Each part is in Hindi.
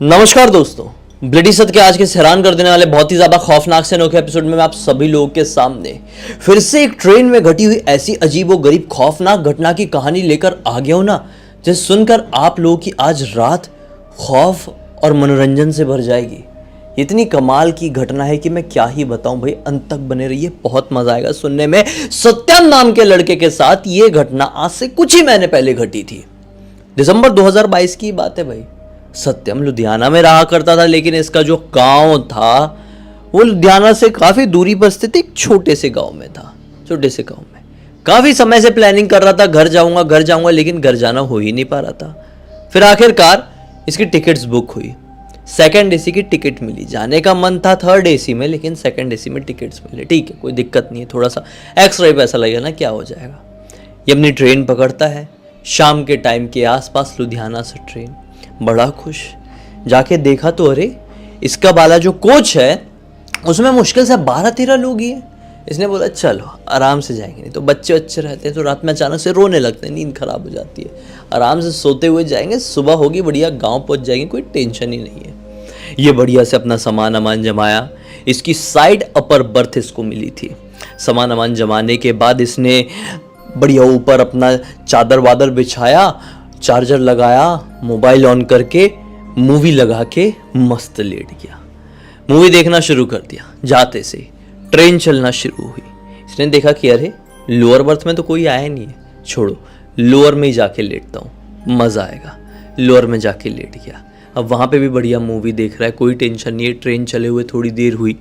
नमस्कार दोस्तों, ब्लडी सत्य के आज के हैरान कर देने वाले बहुत ही ज्यादा खौफनाक से अनोखे एपिसोड में मैं आप सभी लोगों के सामने फिर से एक ट्रेन में घटी हुई ऐसी अजीबोगरीब खौफनाक घटना की कहानी लेकर आ गया हूं ना, जिसे सुनकर आप लोगों की आज रात खौफ और मनोरंजन से भर जाएगी। इतनी कमाल की घटना है कि मैं क्या ही बताऊं भाई, अंत तक बने रहिए, बहुत मजा आएगा सुनने में। सत्यम नाम के लड़के के साथ ये घटना आज से कुछ ही महीने पहले घटी थी। दिसंबर 2022 की बात है भाई। सत्यम लुधियाना में रहा करता था, लेकिन इसका जो गांव था वो लुधियाना से काफी दूरी पर स्थित एक छोटे से गांव में था। छोटे से गांव में काफी समय से प्लानिंग कर रहा था, घर जाऊंगा, लेकिन घर जाना हो ही नहीं पा रहा था। फिर आखिरकार इसकी टिकट्स बुक हुई, सेकंड एसी की टिकट मिली। जाने का मन था थर्ड एसी में, लेकिन सेकंड एसी में टिकट्स मिले। ठीक है, कोई दिक्कत नहीं है, थोड़ा सा एक्स्ट्रा ही पैसा लगेगा ना, क्या हो जाएगा। ये अपनी ट्रेन पकड़ता है, शाम के टाइम के आसपास लुधियाना से ट्रेन। बड़ा खुश, जाके देखा तो अरे इसका वाला जो कोच है उसमें मुश्किल से 12-13 लोग ही हैं। इसने बोला चलो आराम से जाएंगे, नहीं तो बच्चे रहते हैं तो रात में अचानक से रोने लगते हैं, नींद खराब हो जाती है। आराम से सोते हुए जाएंगे, सुबह होगी, बढ़िया गांव पहुंच जाएंगे, कोई टेंशन ही नहीं है। ये बढ़िया से अपना सामान अमान जमाया। इसकी साइड अपर बर्थ इसको मिली थी। सामान अमान जमाने के बाद इसने बढ़िया ऊपर अपना चादर वादर बिछाया, चार्जर लगाया, मोबाइल ऑन करके मूवी लगा के मस्त लेट गया। मूवी देखना शुरू कर दिया। जाते से ट्रेन चलना शुरू हुई। इसने देखा कि अरे लोअर बर्थ में तो कोई आया नहीं है, छोड़ो लोअर में ही जाके लेटता हूँ, मज़ा आएगा। लोअर में जाके लेट गया। अब वहाँ पे भी बढ़िया मूवी देख रहा है, कोई टेंशन नहीं है। ट्रेन चले हुए थोड़ी देर हुई।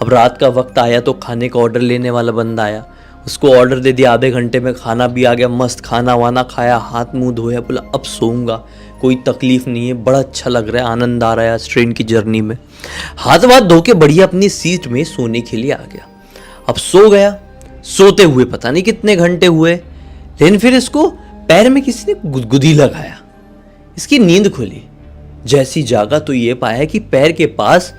अब रात का वक्त आया तो खाने का ऑर्डर लेने वाला बंदा आया, उसको ऑर्डर दे दिया। आधे घंटे में खाना भी आ गया, मस्त खाना वाना खाया, हाथ मुंह धोया, बोला अब सोऊंगा, कोई तकलीफ नहीं है, बड़ा अच्छा लग रहा है, आनंद आ रहा है इस ट्रेन की जर्नी में। हाथ वाथ धो के बढ़िया अपनी सीट में सोने के लिए आ गया। अब सो गया। सोते हुए पता नहीं कितने घंटे हुए, लेकिन फिर इसको पैर में किसी ने गुदगुदी लगाया। इसकी नींद खुली। जैसी जागा तो ये पाया कि पैर के पास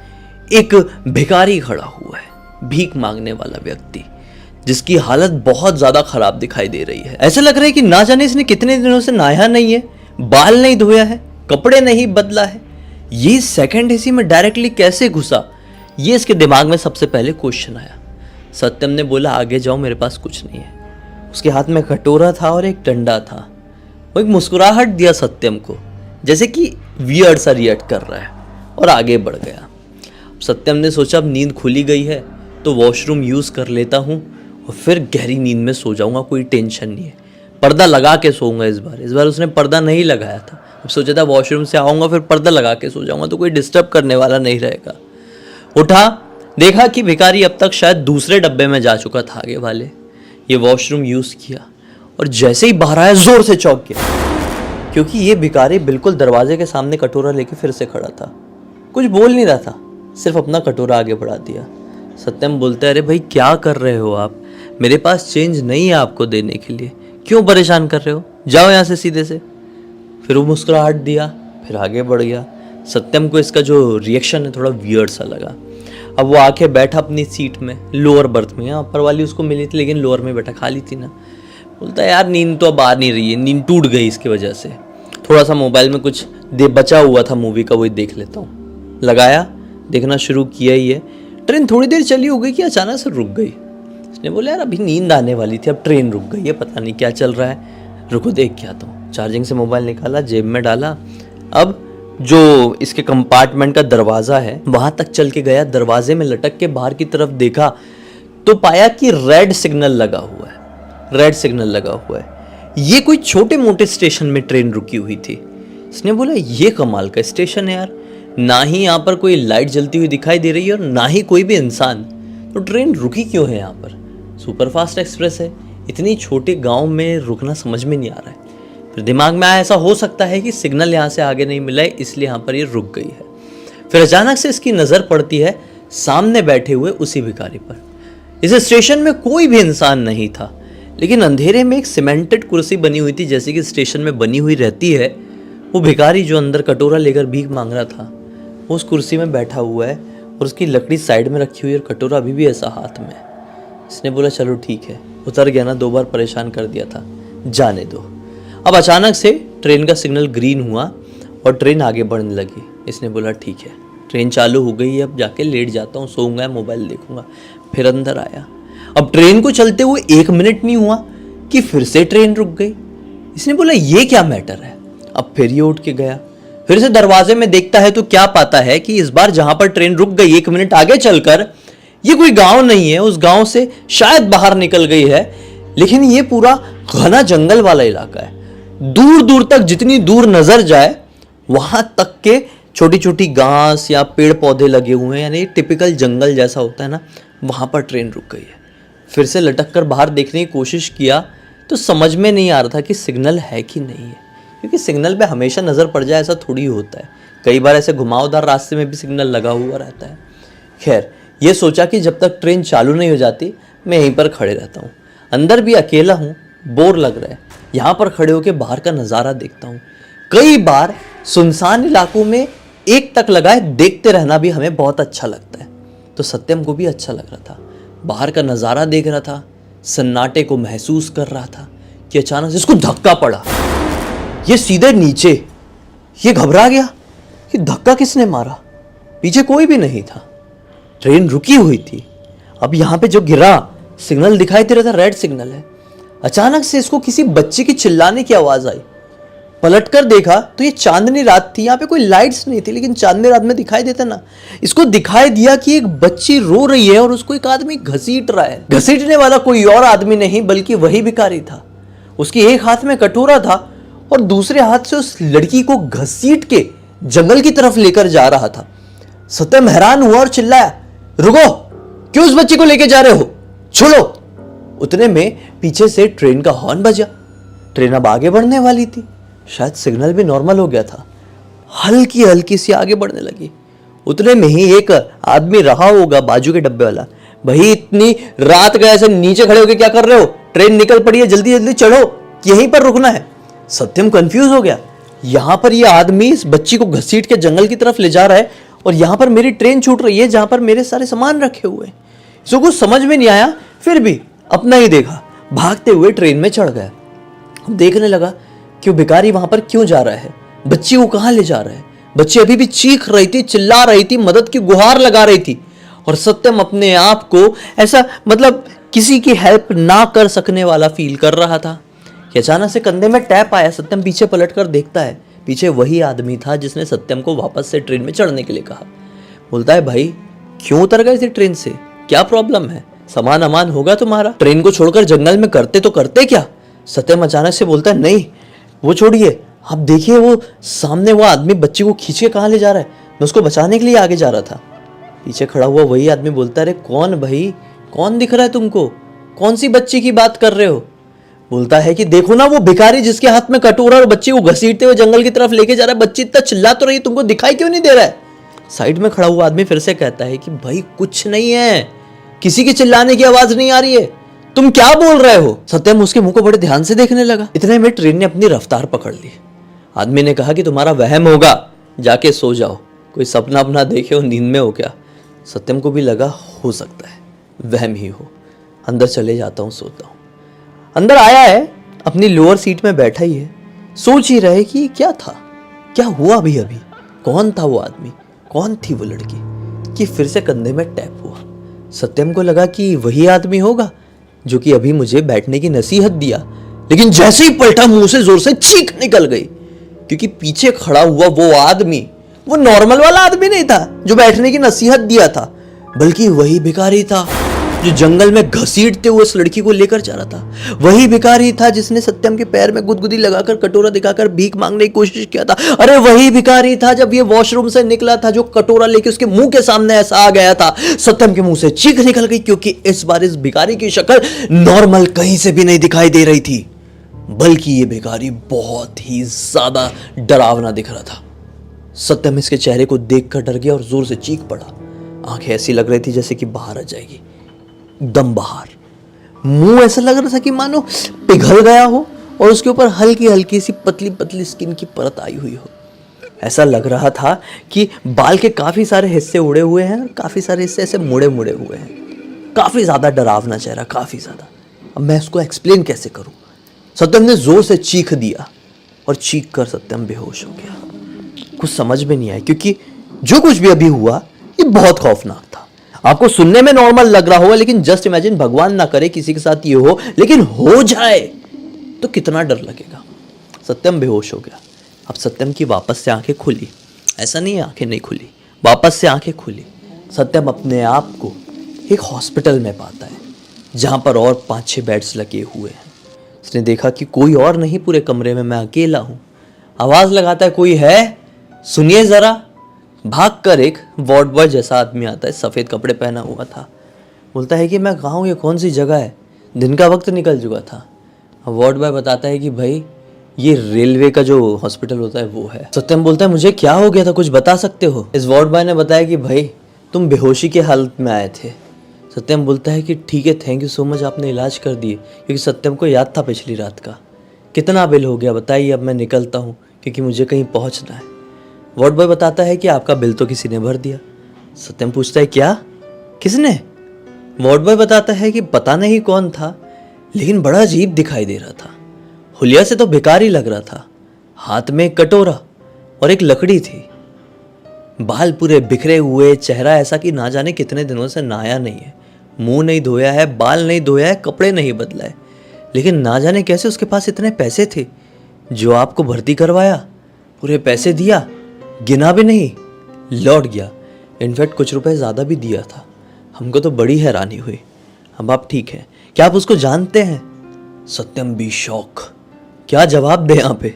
एक भिखारी खड़ा हुआ है, भीख मांगने वाला व्यक्ति, जिसकी हालत बहुत ज्यादा खराब दिखाई दे रही है। ऐसा लग रहा है कि ना जाने इसने कितने दिनों से नहाया नहीं है, बाल नहीं धोया है, कपड़े नहीं बदला है। ये सेकंड एसी में डायरेक्टली कैसे घुसा, ये इसके दिमाग में सबसे पहले क्वेश्चन आया। सत्यम ने बोला आगे जाओ, मेरे पास कुछ नहीं है। उसके हाथ में कटोरा था और एक डंडा था। वो एक मुस्कुराहट दिया सत्यम को, जैसे कि वियर्ड सा रिएक्ट कर रहा है, और आगे बढ़ गया। सत्यम ने सोचा अब नींद खुली गई है तो वॉशरूम यूज कर लेता हूँ और फिर गहरी नींद में सो जाऊंगा, कोई टेंशन नहीं है। पर्दा लगा के सोऊंगा इस बार उसने पर्दा नहीं लगाया था। अब सोचा था वॉशरूम से आऊंगा फिर पर्दा लगा के सो जाऊंगा तो कोई डिस्टर्ब करने वाला नहीं रहेगा। उठा, देखा कि भिखारी अब तक शायद दूसरे डब्बे में जा चुका था आगे वाले। ये वॉशरूम यूज किया और जैसे ही बाहर आया जोर से चौंक गया, क्योंकि ये भिखारी बिल्कुल दरवाजे के सामने कटोरा लेके फिर से खड़ा था। कुछ बोल नहीं रहा था, सिर्फ अपना कटोरा आगे बढ़ा दिया। सत्यम बोलते अरे भाई क्या कर रहे हो आप, मेरे पास चेंज नहीं है आपको देने के लिए, क्यों परेशान कर रहे हो, जाओ यहाँ से सीधे से। फिर वो मुस्कुराहट दिया, फिर आगे बढ़ गया। सत्यम को इसका जो रिएक्शन है थोड़ा वियर्ड सा लगा। अब वो आके बैठा अपनी सीट में, लोअर बर्थ में। ऊपर वाली उसको मिली थी लेकिन लोअर में बैठा, खाली थी ना। बोलता यार नींद तो अब आ नहीं रही है, नींद टूट गई इसकी वजह से। थोड़ा सा मोबाइल में कुछ बचा हुआ था मूवी का, वही देख लेता हूँ। लगाया, देखना शुरू किया ही है। ट्रेन थोड़ी देर चली हो गई कि अचानक से रुक गई। इसने बोला यार अभी नींद आने वाली थी, अब ट्रेन रुक गई है, पता नहीं क्या चल रहा है, रुको देख के आता हूँ। चार्जिंग से मोबाइल निकाला, जेब में डाला। अब जो इसके कंपार्टमेंट का दरवाज़ा है वहाँ तक चल के गया। दरवाजे में लटक के बाहर की तरफ देखा तो पाया कि रेड सिग्नल लगा हुआ है। रेड सिग्नल लगा हुआ है। ये कोई छोटे मोटे स्टेशन में ट्रेन रुकी हुई थी। इसने बोला ये कमाल का स्टेशन है यार, ना ही यहाँ पर कोई लाइट जलती हुई दिखाई दे रही है और ना ही कोई भी इंसान, तो ट्रेन रुकी क्यों है यहाँ पर। सुपरफास्ट एक्सप्रेस है, इतनी छोटे गांव में रुकना समझ में नहीं आ रहा है। फिर दिमाग में आया ऐसा हो सकता है कि सिग्नल यहाँ से आगे नहीं मिला है, इसलिए यहाँ पर ये रुक गई है। फिर अचानक से इसकी नज़र पड़ती है सामने बैठे हुए उसी भिखारी पर। इस स्टेशन में कोई भी इंसान नहीं था, लेकिन अंधेरे में एक सीमेंटेड कुर्सी बनी हुई थी, जैसे कि स्टेशन में बनी हुई रहती है। वो भिखारी जो अंदर कटोरा लेकर भीख मांग रहा था, वो उस कुर्सी में बैठा हुआ है और उसकी लकड़ी साइड में रखी हुई है और कटोरा अभी भी ऐसा हाथ में। इसने बोला चलो ठीक है, उतर गया ना, 2 बार परेशान कर दिया था, जाने दो। अब अचानक से ट्रेन का सिग्नल ग्रीन हुआ और ट्रेन आगे बढ़ने लगी। इसने बोला ठीक है, ट्रेन चालू हो गई है, अब जाके लेट जाता हूँ, सोऊंगा, मोबाइल देखूंगा। फिर अंदर आया। अब ट्रेन को चलते हुए 1 मिनट नहीं हुआ कि फिर से ट्रेन रुक गई। इसने बोला ये क्या मैटर है। अब फिर ये उठ के गया, फिर से दरवाजे में देखता है तो क्या पाता है कि इस बार जहां पर ट्रेन रुक गई 1 मिनट आगे चलकर, ये कोई गांव नहीं है, उस गांव से शायद बाहर निकल गई है, लेकिन ये पूरा घना जंगल वाला इलाका है। दूर दूर तक जितनी दूर नजर जाए वहां तक के छोटी छोटी घास या पेड़ पौधे लगे हुए हैं, यानी टिपिकल जंगल जैसा होता है ना, वहां पर ट्रेन रुक गई है। फिर से लटक कर बाहर देखने की कोशिश किया तो समझ में नहीं आ रहा था कि सिग्नल है कि नहीं है, क्योंकि सिग्नल पे हमेशा नज़र पड़ जाए ऐसा थोड़ी होता है। कई बार ऐसे घुमावदार रास्ते में भी सिग्नल लगा हुआ रहता है। खैर, ये सोचा कि जब तक ट्रेन चालू नहीं हो जाती मैं यहीं पर खड़े रहता हूँ। अंदर भी अकेला हूँ, बोर लग रहा है, यहाँ पर खड़े होकर बाहर का नज़ारा देखता हूँ। कई बार सुनसान इलाकों में एक तक लगाए देखते रहना भी हमें बहुत अच्छा लगता है, तो सत्यम को भी अच्छा लग रहा था। बाहर का नज़ारा देख रहा था, सन्नाटे को महसूस कर रहा था कि अचानक से इसको धक्का पड़ा। ये सीधे नीचे, ये घबरा गया कि धक्का किसने मारा। पीछे कोई भी नहीं था, ट्रेन रुकी हुई थी। अब यहाँ पे जो गिरा सिग्नल दिखाई दे रहा था, रेड सिग्नल है। अचानक से इसको किसी बच्चे की चिल्लाने की आवाज आई। पलटकर देखा तो ये चांदनी रात थी, यहाँ पे कोई लाइट्स नहीं थी, लेकिन चांदनी रात में दिखाई देता ना। इसको दिखाई दिया कि एक बच्ची रो रही है और उसको एक आदमी घसीट रहा है। घसीटने वाला कोई और आदमी नहीं बल्कि वही भिखारी था। उसकी एक हाथ में कटोरा था और दूसरे हाथ से उस लड़की को घसीट के जंगल की तरफ लेकर जा रहा था। सत्यम हैरान हुआ और चिल्लाया, रुको, क्यों उस बच्ची को लेकर जा रहे हो, छोड़ो। उतने में पीछे से ट्रेन का हॉर्न बजा। ट्रेन अब आगे बढ़ने वाली थी, शायद सिग्नल भी नॉर्मल हो गया था, हल्की हल्की सी आगे बढ़ने लगी। उतने में ही एक आदमी रहा होगा बाजू के डब्बे वाला, भाई इतनी रात गए ऐसे नीचे खड़े होकर क्या कर रहे हो, ट्रेन निकल पड़ी है, जल्दी जल्दी चढ़ो, यहीं पर रुकना है। सत्यम कंफ्यूज हो गया, यहां पर यह आदमी इस बच्ची को घसीट के जंगल की तरफ ले जा रहा है और यहां पर मेरी ट्रेन छूट रही है जहां पर मेरे सारे सामान रखे हुए हैं। इसको कुछ समझ में नहीं आया, फिर भी अपना ही देखा, भागते हुए ट्रेन में चढ़ गया। देखने लगा कि वो भिखारी वहां पर क्यों जा रहा है, बच्ची को कहां ले जा रहा है। बच्ची अभी भी चीख रही थी, चिल्ला रही थी, मदद की गुहार लगा रही थी। और सत्यम अपने आप को ऐसा मतलब किसी की हेल्प ना कर सकने वाला फील कर रहा था कि अचानक से कंधे में टैप आया। सत्यम पीछे पलटकर देखता है, पीछे वही आदमी था जिसने सत्यम को वापस से ट्रेन में चढ़ने के लिए कहा। बोलता है, भाई क्यों उतर गए थे ट्रेन से, क्या प्रॉब्लम है, सामान अमान होगा तुम्हारा, ट्रेन को छोड़कर जंगल में करते तो करते क्या। सत्यम अचानक से बोलता है, नहीं वो छोड़िए, आप देखिए वो सामने वो आदमी बच्ची को खींच के कहाँ ले जा रहा है, मैं उसको बचाने के लिए आगे जा रहा था। पीछे खड़ा हुआ वही आदमी बोलता है, अरे कौन भाई, कौन दिख रहा है तुमको, कौन सी बच्ची की बात कर रहे हो। बोलता है कि देखो ना वो भिखारी जिसके हाथ में कटोरा और बच्ची को घसीटते हुए जंगल की तरफ लेके जा रहा है, बच्ची इतना चिल्ला तो रही, तुमको दिखाई क्यों नहीं दे रहा है। साइड में खड़ा हुआ आदमी फिर से कहता है कि भाई कुछ नहीं है, किसी के चिल्लाने की आवाज नहीं आ रही है, तुम क्या बोल रहे हो। सत्यम उसके मुंह को बड़े ध्यान से देखने लगा। इतने में ट्रेन ने अपनी रफ्तार पकड़ ली। आदमी ने कहा कि तुम्हारा वहम होगा, जाके सो जाओ, कोई सपना अपना देखे हो, नींद में हो क्या। सत्यम को भी लगा हो सकता है वहम ही हो, अंदर चले जाता हूँ, सोता हूँ। अंदर आया है, अपनी लोअर सीट में बैठा ही है, सोच ही रहे कि क्या था, क्या हुआ अभी अभी, कौन था वो आदमी, कौन थी वो लड़की, कि फिर से कंधे में टैप हुआ। सत्यम को लगा कि वही आदमी होगा जो कि अभी मुझे बैठने की नसीहत दिया, लेकिन जैसे ही पलटा मुंह से जोर से चीख निकल गई, क्योंकि पीछे खड़ा हुआ वो आदमी वो नॉर्मल वाला आदमी नहीं था जो बैठने की नसीहत दिया था, बल्कि वही भिखारी था जो जंगल में घसीटते हुए उस लड़की को लेकर जा रहा था। वही भिखारी था जिसने सत्यम के पैर में गुदगुदी लगाकर कटोरा दिखाकर भीख मांगने की कोशिश किया था। अरे वही भिखारी था जब ये वॉशरूम से निकला था जो कटोरा लेके उसके मुंह के सामने ऐसा आ गया था, सत्यम के मुंह से चीख निकल गई, क्योंकि इस बार इस भिखारी की शक्ल नॉर्मल कहीं से भी नहीं दिखाई दे रही थी, बल्कि ये भिखारी बहुत ही ज्यादा डरावना दिख रहा था। सत्यम इसके चेहरे को देखकर डर गया और जोर से चीख पड़ा। आंखें ऐसी लग रही थी जैसे कि बाहर आ जाएगी, दम बाहर। मुंह ऐसा लग रहा था कि मानो पिघल गया हो और उसके ऊपर हल्की हल्की सी पतली पतली स्किन की परत आई हुई हो। ऐसा लग रहा था कि बाल के काफी सारे हिस्से उड़े हुए हैं और काफी सारे हिस्से ऐसे मुड़े मुड़े हुए हैं। काफी ज्यादा डरावना चेहरा, काफी ज्यादा। अब मैं इसको एक्सप्लेन कैसे करूं। सत्यम ने जोर से चीख दिया और चीख कर सत्यम बेहोश हो गया। कुछ समझ में नहीं आया, क्योंकि जो कुछ भी अभी हुआ ये बहुत खौफनाक था। आपको सुनने में नॉर्मल लग रहा होगा, लेकिन जस्ट इमेजिन, भगवान ना करे किसी के साथ ये हो, लेकिन हो जाए तो कितना डर लगेगा। सत्यम बेहोश हो गया। अब सत्यम की वापस से आंखें खुली, ऐसा नहीं है आंखें नहीं खुली, वापस से आंखें खुली। सत्यम अपने आप को एक हॉस्पिटल में पाता है जहां पर और 5-6 बेड्स लगे हुए हैं। उसने देखा कि कोई और नहीं पूरे कमरे में, मैं अकेला हूं। आवाज लगाता है, कोई है, सुनिए जरा। भाग कर एक वार्ड बॉय जैसा आदमी आता है, सफ़ेद कपड़े पहना हुआ था। बोलता है कि मैं कहाँ हूँ, ये कौन सी जगह है, दिन का वक्त निकल चुका था। वार्ड बॉय बताता है कि भाई ये रेलवे का जो हॉस्पिटल होता है वो है। सत्यम बोलता है, मुझे क्या हो गया था, कुछ बता सकते हो? इस वार्ड बॉय ने बताया कि भाई तुम बेहोशी की हालत में आए थे। सत्यम बोलता है कि ठीक है, थैंक यू सो मच, आपने इलाज कर दिए। क्योंकि सत्यम को याद था पिछली रात का। कितना बिल हो गया बताइए, अब मैं निकलता हूँ क्योंकि मुझे कहीं पहुँचना है। वार्ड बॉय बताता है कि आपका बिल तो किसी ने भर दिया। सत्यम पूछता है, क्या, किसने? वार्ड बॉय बताता है कि पता नहीं कौन था, लेकिन बड़ा अजीब दिखाई दे रहा था। हुलिया से तो बेकार ही लग रहा था। हाथ में एक कटोरा और एक लकड़ी थी। बाल पूरे बिखरे हुए, चेहरा ऐसा कि ना जाने कितने दिनों से नहाया नहीं है, मुंह नहीं धोया है, बाल नहीं धोया है, कपड़े नहीं बदला है। लेकिन ना जाने कैसे उसके पास इतने पैसे थे। जो आपको भर्ती करवाया, पूरे पैसे दिया, गिना भी नहीं, लौट गया। इनफैक्ट कुछ रुपए ज़्यादा भी दिया था। हमको तो बड़ी हैरानी हुई। अब आप ठीक हैं, क्या आप उसको जानते हैं? सत्यम भी शौक, क्या जवाब दे यहाँ पे,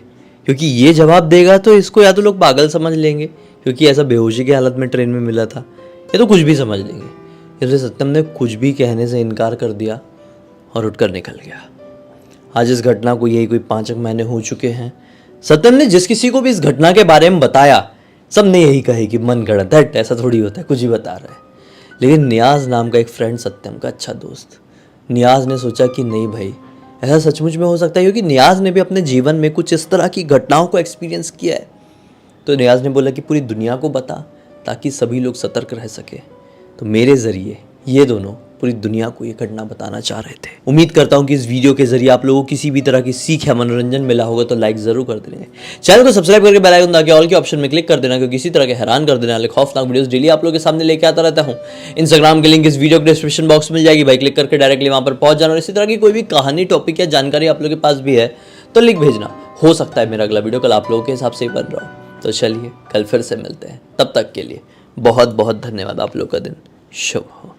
क्योंकि ये जवाब देगा तो इसको या तो लोग पागल समझ लेंगे क्योंकि ऐसा बेहोशी की हालत में ट्रेन में मिला था, या तो कुछ भी समझ लेंगे। इसलिए सत्यम ने कुछ भी कहने से इनकार कर दिया और उठकर निकल गया। आज इस घटना को यही कोई 5 महीने हो चुके हैं। सत्यम ने जिस किसी को भी इस घटना के बारे में बताया, सब ने यही कहे कि मन गढ़ंत है, ऐसा थोड़ी होता है, कुछ ही बता रहा है। लेकिन नियाज नाम का एक फ्रेंड, सत्यम का अच्छा दोस्त, नियाज ने सोचा कि नहीं भाई, ऐसा सचमुच में हो सकता है, क्योंकि नियाज ने भी अपने जीवन में कुछ इस तरह की घटनाओं को एक्सपीरियंस किया है। तो नियाज ने बोला कि पूरी दुनिया को बता, ताकि सभी लोग सतर्क रह सके। तो मेरे ज़रिए ये दोनों पूरी दुनिया को ये घटना बताना चाह रहे थे। उम्मीद करता हूँ कि इस वीडियो के जरिए आप लोगों को किसी भी तरह की सीख या मनोरंजन मिला होगा, तो लाइक जरूर कर देंगे। चैनल को सब्सक्राइब करके बेल आइकन दबा के ऑल के ऑप्शन में क्लिक कर देना, क्योंकि इसी तरह के हैरान कर देने वाले खौफनाक वीडियोस डेली आप लोगों के सामने लेके आता रहता हूँ। इंस्टाग्राम की लिंक इस वीडियो के डिस्क्रिप्शन बॉक्स में मिल जाएगी, भाई क्लिक करके डायरेक्टली वहाँ पर पहुंच जाना। और इसी तरह की कोई भी कहानी, टॉपिक या जानकारी आप लोगों के पास भी है तो लिंक भेजना। हो सकता है मेरा अगला वीडियो कल आप लोगों के हिसाब से ही बन रहा हो। तो चलिए कल फिर से मिलते हैं, तब तक के लिए बहुत बहुत धन्यवाद। आप लोग का दिन शुभ हो।